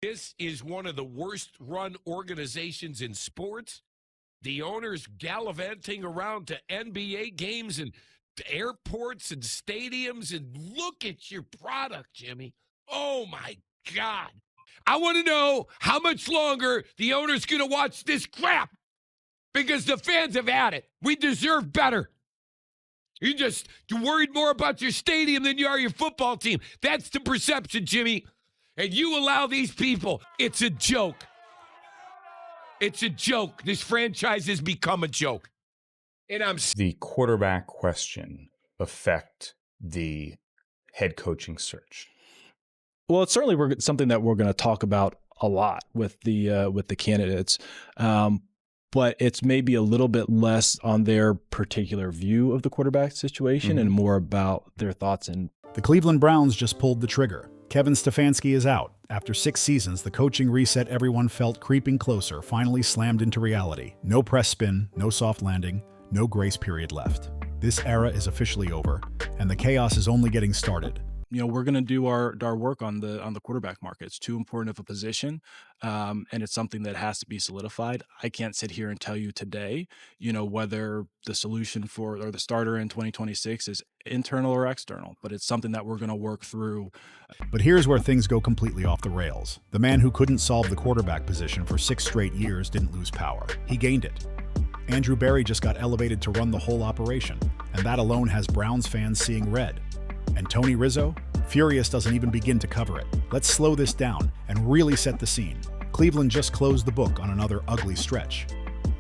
This is one of the worst-run organizations in sports. The owners gallivanting around to NBA games and airports and stadiums, and look at your product, Jimmy. Oh, my God. I want to know how much longer the owner's going to watch this crap, because the fans have had it. We deserve better. You're just worried more about your stadium than you are your football team. That's the perception, Jimmy. And you allow these people. It's a joke. It's a joke. This franchise has become a joke. And the quarterback question affect the head coaching search? Well, it's certainly something that we're going to talk about a lot with the candidates. But it's maybe a little bit less on their particular view of the quarterback situation and more about their thoughts. And the Cleveland Browns just pulled the trigger. Kevin Stefanski is out. After 6 seasons, the coaching reset everyone felt creeping closer finally slammed into reality. No press spin, no soft landing, no grace period left. This era is officially over, and the chaos is only getting started. You know, we're going to do our work on the quarterback market. It's too important of a position, and it's something that has to be solidified. I can't sit here and tell you today, you know, whether the solution or the starter in 2026 is internal or external, but it's something that we're going to work through. But here's where things go completely off the rails. The man who couldn't solve the quarterback position for 6 straight years didn't lose power. He gained it. Andrew Berry just got elevated to run the whole operation, and that alone has Browns fans seeing red. And Tony Rizzo? Furious doesn't even begin to cover it. Let's slow this down and really set the scene. Cleveland just closed the book on another ugly stretch.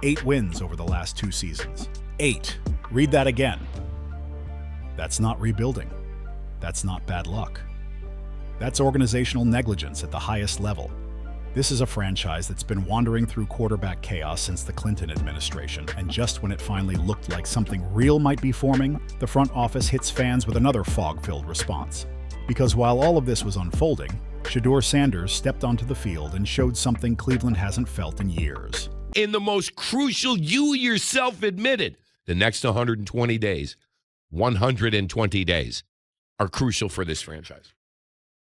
8 wins over the last 2 seasons. 8. Read that again. That's not rebuilding. That's not bad luck. That's organizational negligence at the highest level. This is a franchise that's been wandering through quarterback chaos since the Clinton administration, and just when it finally looked like something real might be forming, the front office hits fans with another fog-filled response. Because while all of this was unfolding, Shedeur Sanders stepped onto the field and showed something Cleveland hasn't felt in years. in the most crucial, you yourself admitted, the next 120 days are crucial for this franchise.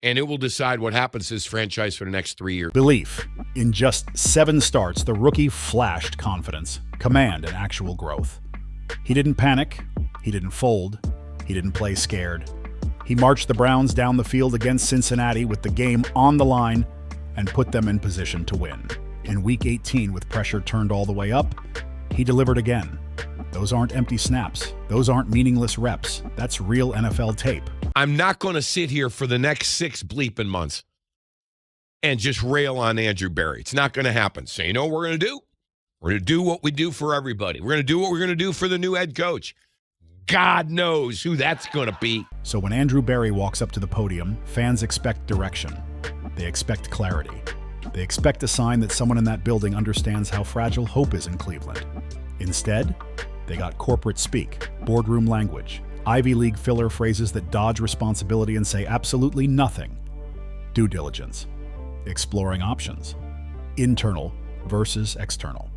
And it will decide what happens to this franchise for the next 3 years. Belief. In just 7 starts, the rookie flashed confidence, command, and actual growth. He didn't panic. He didn't fold. He didn't play scared. He marched the Browns down the field against Cincinnati with the game on the line and put them in position to win. In Week 18, with pressure turned all the way up, he delivered again. Those aren't empty snaps. Those aren't meaningless reps. That's real NFL tape. I'm not going to sit here for the next 6 bleeping months and just rail on Andrew Berry. It's not going to happen. So you know what we're going to do? We're going to do what we do for everybody. We're going to do what we're going to do for the new head coach. God knows who that's going to be. So when Andrew Berry walks up to the podium, fans expect direction. They expect clarity. They expect a sign that someone in that building understands how fragile hope is in Cleveland. Instead, they got corporate speak, boardroom language, Ivy League filler phrases that dodge responsibility and say absolutely nothing. Due diligence, exploring options, internal versus external.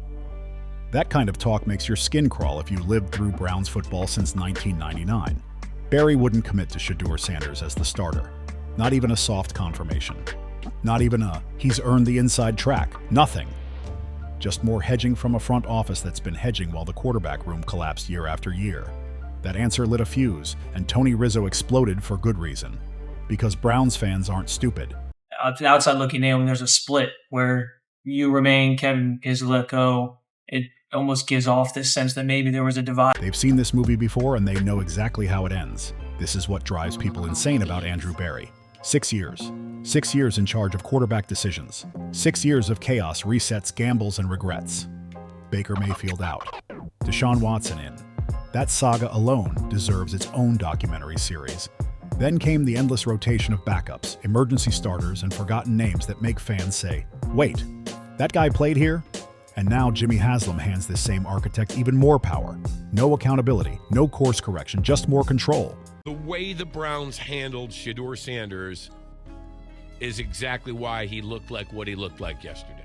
That kind of talk makes your skin crawl if you lived through Browns football since 1999. Berry wouldn't commit to Shedeur Sanders as the starter. Not even a soft confirmation. Not even a, he's earned the inside track. Nothing. Just more hedging from a front office that's been hedging while the quarterback room collapsed year after year. That answer lit a fuse, and Tony Rizzo exploded for good reason. Because Browns fans aren't stupid. Outside looking in, when there's a split where you remain, Kevin is let go, it almost gives off this sense that maybe there was a divide. They've seen this movie before, and they know exactly how it ends. This is what drives people insane about Andrew Berry. 6 years. 6 years in charge of quarterback decisions. 6 years of chaos, resets, gambles, and regrets. Baker Mayfield out. Deshaun Watson in. That saga alone deserves its own documentary series. Then came the endless rotation of backups, emergency starters, and forgotten names that make fans say, wait, that guy played here? And now Jimmy Haslam hands this same architect even more power. No accountability, no course correction, just more control. The way the Browns handled Shedeur Sanders is exactly why he looked like what he looked like yesterday.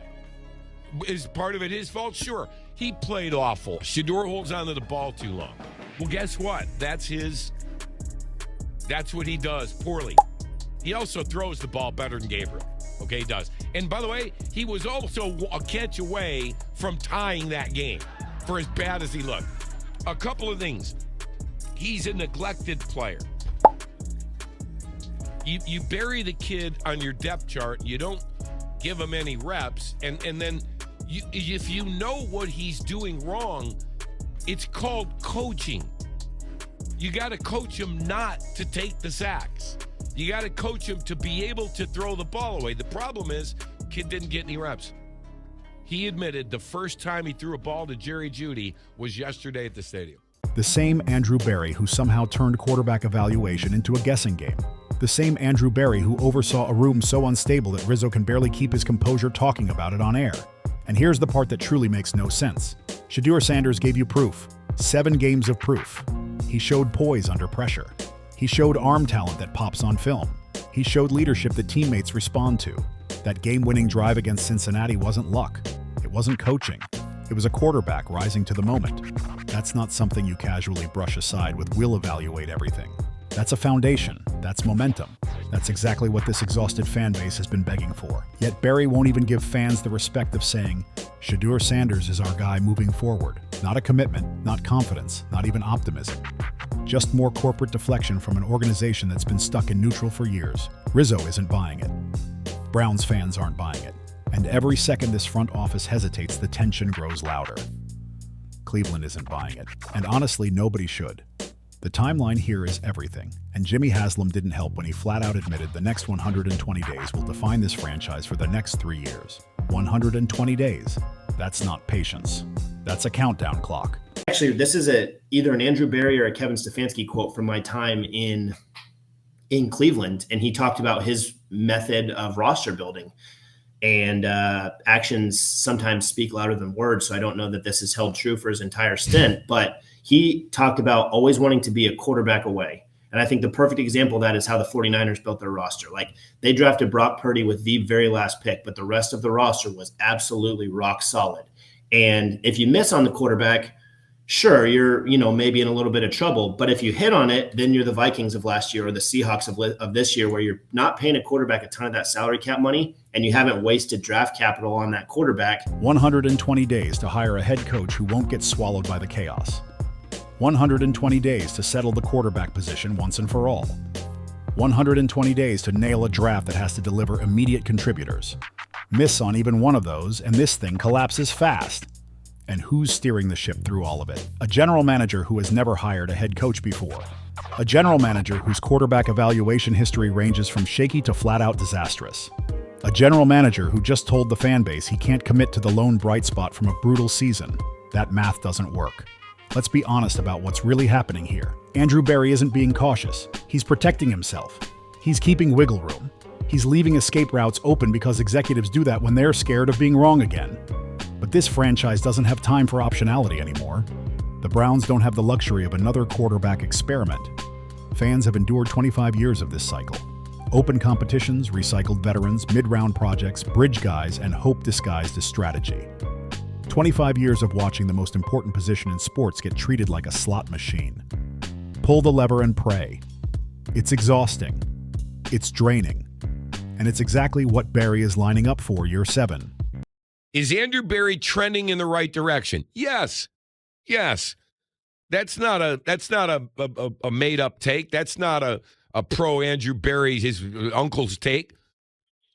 Is part of it his fault? Sure. He played awful. Shedeur holds on to the ball too long. Well, guess what? That's what he does poorly. He also throws the ball better than Gabriel. Okay, he does. And by the way, he was also a catch away from tying that game for as bad as he looked. A couple of things. He's a neglected player. You bury the kid on your depth chart. You don't give him any reps. And then if you know what he's doing wrong, it's called coaching. You got to coach him not to take the sacks. You got to coach him to be able to throw the ball away. The problem is, kid didn't get any reps. He admitted the first time he threw a ball to Jerry Jeudy was yesterday at the stadium. The same Andrew Berry who somehow turned quarterback evaluation into a guessing game. The same Andrew Berry who oversaw a room so unstable that Rizzo can barely keep his composure talking about it on air. And here's the part that truly makes no sense. Shedeur Sanders gave you proof. 7 games of proof. He showed poise under pressure. He showed arm talent that pops on film. He showed leadership that teammates respond to. That game-winning drive against Cincinnati wasn't luck. It wasn't coaching. It was a quarterback rising to the moment. That's not something you casually brush aside with "we'll evaluate everything." That's a foundation. That's momentum. That's exactly what this exhausted fan base has been begging for. Yet Berry won't even give fans the respect of saying, "Shedeur Sanders is our guy moving forward." Not a commitment, not confidence, not even optimism. Just more corporate deflection from an organization that's been stuck in neutral for years. Rizzo isn't buying it. Browns fans aren't buying it. And every second this front office hesitates, the tension grows louder. Cleveland isn't buying it. And honestly, nobody should. The timeline here is everything, and Jimmy Haslam didn't help when he flat out admitted the next 120 days will define this franchise for the next 3 years. 120 days. That's not patience. That's a countdown clock. Actually, this is either an Andrew Berry or a Kevin Stefanski quote from my time in Cleveland, and he talked about his method of roster building. And actions sometimes speak louder than words, so I don't know that this is held true for his entire stint, but he talked about always wanting to be a quarterback away. And I think the perfect example of that is how the 49ers built their roster. Like, they drafted Brock Purdy with the very last pick, but the rest of the roster was absolutely rock solid. And if you miss on the quarterback, sure, you're, maybe in a little bit of trouble. But if you hit on it, then you're the Vikings of last year or the Seahawks of this year, where you're not paying a quarterback a ton of that salary cap money, and you haven't wasted draft capital on that quarterback. 120 days to hire a head coach who won't get swallowed by the chaos. 120 days to settle the quarterback position once and for all. 120 days to nail a draft that has to deliver immediate contributors. Miss on even one of those, and this thing collapses fast. And who's steering the ship through all of it? A general manager who has never hired a head coach before. A general manager whose quarterback evaluation history ranges from shaky to flat-out disastrous. A general manager who just told the fan base he can't commit to the lone bright spot from a brutal season. That math doesn't work. Let's be honest about what's really happening here. Andrew Berry isn't being cautious. He's protecting himself. He's keeping wiggle room. He's leaving escape routes open because executives do that when they're scared of being wrong again. But this franchise doesn't have time for optionality anymore. The Browns don't have the luxury of another quarterback experiment. Fans have endured 25 years of this cycle. Open competitions, recycled veterans, mid-round projects, bridge guys, and hope disguised as strategy. 25 years of watching the most important position in sports get treated like a slot machine. Pull the lever and pray. It's exhausting. It's draining. And it's exactly what Berry is lining up for year 7. Is Andrew Berry trending in the right direction? Yes. Yes. That's not a made-up take. That's not a pro Andrew Berry, his uncle's take.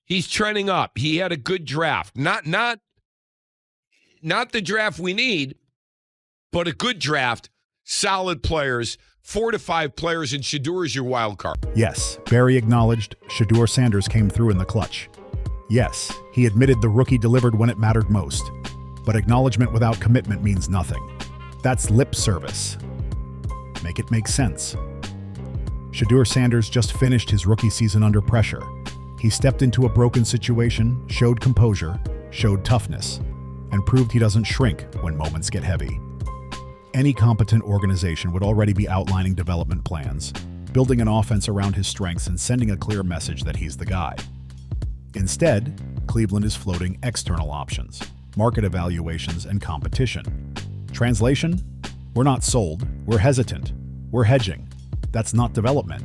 He's trending up. He had a good draft. Not the draft we need, but a good draft. Solid players, 4 to 5 players, and Shedeur is your wild card. Yes, Berry acknowledged Shedeur Sanders came through in the clutch. Yes, he admitted the rookie delivered when it mattered most. But acknowledgement without commitment means nothing. That's lip service. Make it make sense. Shedeur Sanders just finished his rookie season under pressure. He stepped into a broken situation, showed composure, showed toughness, and proved he doesn't shrink when moments get heavy. Any competent organization would already be outlining development plans, building an offense around his strengths, and sending a clear message that he's the guy. Instead, Cleveland is floating external options, market evaluations, and competition. Translation? We're not sold, we're hesitant, we're hedging. That's not development.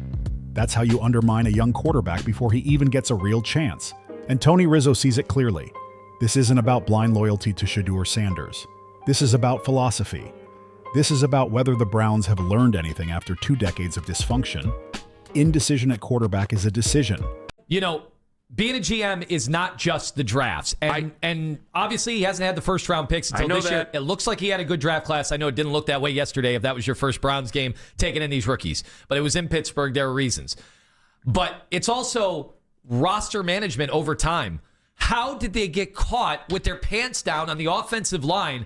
That's how you undermine a young quarterback before he even gets a real chance. And Tony Rizzo sees it clearly. This isn't about blind loyalty to Shedeur Sanders. This is about philosophy. This is about whether the Browns have learned anything after 2 decades of dysfunction. Indecision at quarterback is a decision. You know, being a GM is not just the drafts. And obviously he hasn't had the first round picks until this year. It looks like he had a good draft class. I know it didn't look that way yesterday if that was your first Browns game, taking in these rookies. But it was in Pittsburgh. There are reasons. But it's also roster management over time. How did they get caught with their pants down on the offensive line?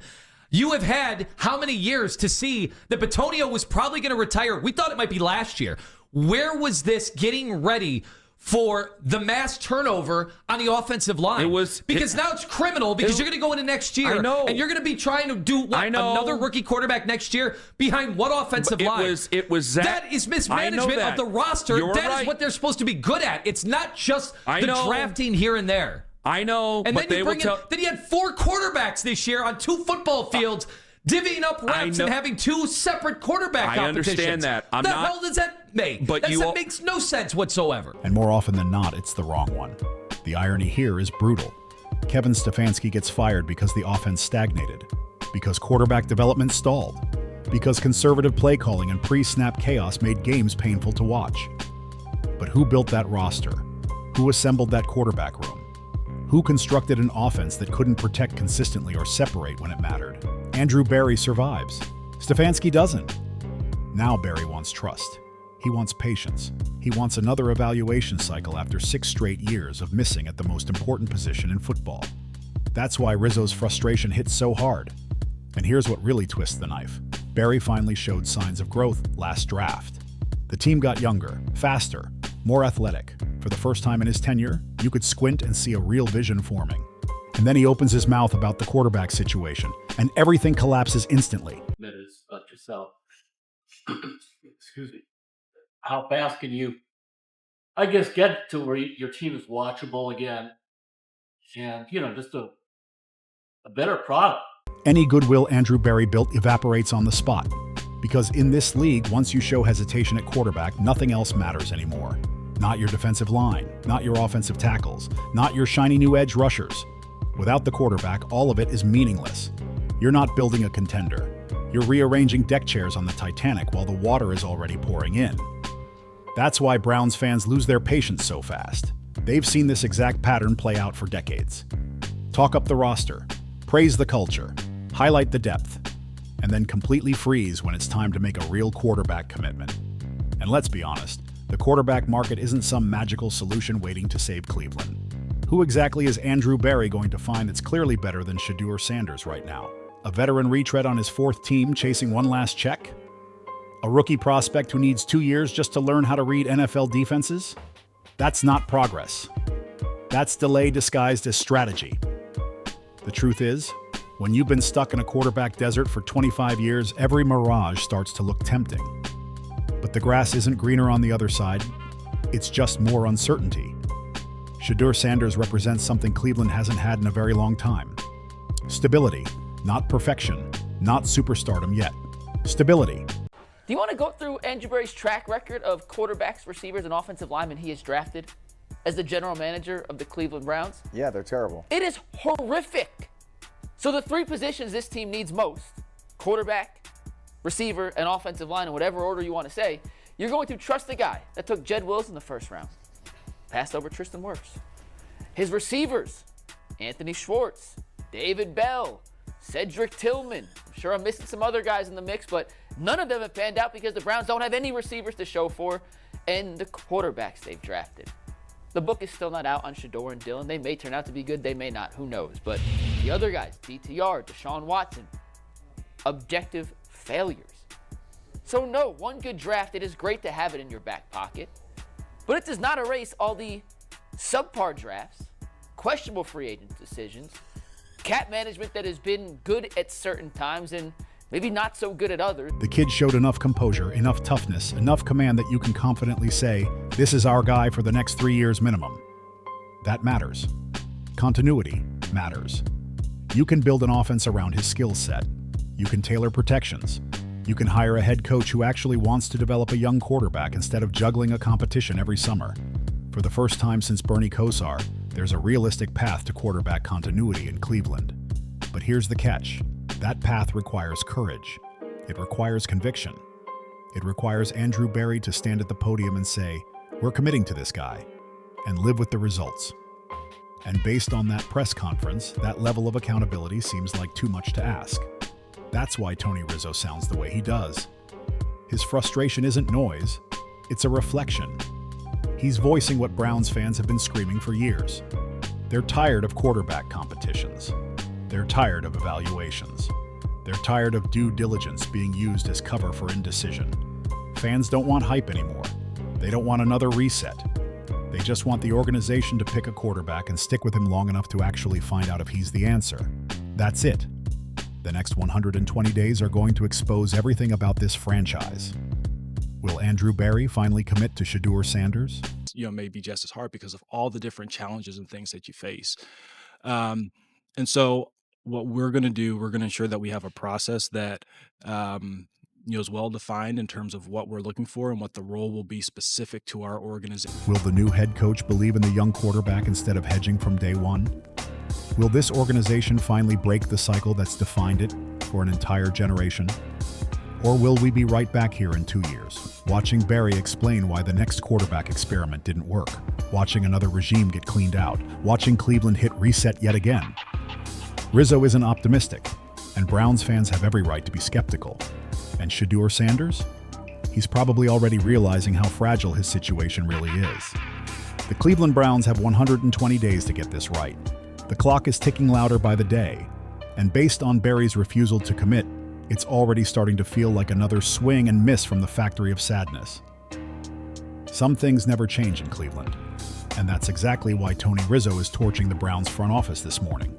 You have had how many years to see that Bitonio was probably going to retire? We thought it might be last year. Where was this getting ready for the mass turnover on the offensive line? Now it's criminal because you're going to go into next year and you're going to be trying to do another rookie quarterback next year behind what offensive line? That is mismanagement of the roster. That is what they're supposed to be good at. It's not just the drafting here and there. I know, and but then then you had 4 quarterbacks this year on 2 football fields, divvying up reps and having 2 separate quarterback competitions. I understand that. The hell does that make? That makes no sense whatsoever. And more often than not, it's the wrong one. The irony here is brutal. Kevin Stefanski gets fired because the offense stagnated, because quarterback development stalled, because conservative play calling and pre-snap chaos made games painful to watch. But who built that roster? Who assembled that quarterback room? Who constructed an offense that couldn't protect consistently or separate when it mattered? Andrew Berry survives. Stefanski doesn't. Now Berry wants trust. He wants patience. He wants another evaluation cycle after 6 straight years of missing at the most important position in football. That's why Rizzo's frustration hits so hard. And here's what really twists the knife. Berry finally showed signs of growth last draft. The team got younger, faster, more athletic. For the first time in his tenure, you could squint and see a real vision forming. And then he opens his mouth about the quarterback situation, and everything collapses instantly. Minutes about yourself. Excuse me. How fast can you, I guess, get to where your team is watchable again, and just a better product? Any goodwill Andrew Berry built evaporates on the spot, because in this league, once you show hesitation at quarterback, nothing else matters anymore. Not your defensive line, not your offensive tackles, not your shiny new edge rushers. Without the quarterback, all of it is meaningless. You're not building a contender. You're rearranging deck chairs on the Titanic while the water is already pouring in. That's why Browns fans lose their patience so fast. They've seen this exact pattern play out for decades. Talk up the roster, praise the culture, highlight the depth, and then completely freeze when it's time to make a real quarterback commitment. And let's be honest, the quarterback market isn't some magical solution waiting to save Cleveland. Who exactly is Andrew Berry going to find that's clearly better than Shedeur Sanders right now? A veteran retread on his 4th team chasing one last check? A rookie prospect who needs 2 years just to learn how to read NFL defenses? That's not progress. That's delay disguised as strategy. The truth is, when you've been stuck in a quarterback desert for 25 years, every mirage starts to look tempting. But the grass isn't greener on the other side. It's just more uncertainty. Shedeur Sanders represents something Cleveland hasn't had in a very long time. Stability, not perfection, not superstardom yet. Stability. Do you want to go through Andrew Berry's track record of quarterbacks, receivers, and offensive linemen he has drafted as the general manager of the Cleveland Browns? Yeah, they're terrible. It is horrific. So the 3 positions this team needs most, quarterback, receiver, and offensive line, in whatever order you want to say, you're going to trust the guy that took Jed Wills in the 1st round, passed over Tristan Wirfs. His receivers, Anthony Schwartz, David Bell, Cedric Tillman. I'm sure I'm missing some other guys in the mix, but none of them have panned out because the Browns don't have any receivers to show for, and the quarterbacks they've drafted. The book is still not out on Shedeur and Dillon. They may turn out to be good, they may not, who knows. But the other guys, DTR, Deshaun Watson, objective failures. So no, one good draft, it is great to have it in your back pocket, but it does not erase all the subpar drafts, questionable free agent decisions, cap management that has been good at certain times and maybe not so good at others. The kid showed enough composure, enough toughness, enough command that you can confidently say, this is our guy for the next 3 years minimum. That matters. Continuity matters. You can build an offense around his skill set. You can tailor protections. You can hire a head coach who actually wants to develop a young quarterback instead of juggling a competition every summer. For the first time since Bernie Kosar, There's a realistic path to quarterback continuity in Cleveland. But here's the catch. That path requires courage. It requires conviction. It requires Andrew Berry to stand at the podium and say, "We're committing to this guy," and live with the results. And based on that press conference, that level of accountability seems like too much to ask. That's why Tony Rizzo sounds the way he does. His frustration isn't noise, it's a reflection. He's voicing what Browns fans have been screaming for years. They're tired of quarterback competitions. They're tired of evaluations. They're tired of due diligence being used as cover for indecision. Fans don't want hype anymore. They don't want another reset. They just want the organization to pick a quarterback and stick with him long enough to actually find out if he's the answer. That's it. The next 120 days are going to expose everything about this franchise. Will Andrew Berry finally commit to Shedeur Sanders? May be just as hard because of all the different challenges and things that you face. And so what we're going to do, we're going to ensure that we have a process that is well defined in terms of what we're looking for and what the role will be specific to our organization. Will the new head coach believe in the young quarterback instead of hedging from day one? Will this organization finally break the cycle that's defined it for an entire generation? Or will we be right back here in 2 years, watching Berry explain why the next quarterback experiment didn't work, watching another regime get cleaned out, watching Cleveland hit reset yet again? Rizzo isn't optimistic, and Browns fans have every right to be skeptical. And Shedeur Sanders? He's probably already realizing how fragile his situation really is. The Cleveland Browns have 120 days to get this right. The clock is ticking louder by the day, and based on Berry's refusal to commit, it's already starting to feel like another swing and miss from the factory of sadness. Some things never change in Cleveland, and that's exactly why Tony Rizzo is torching the Browns front office this morning.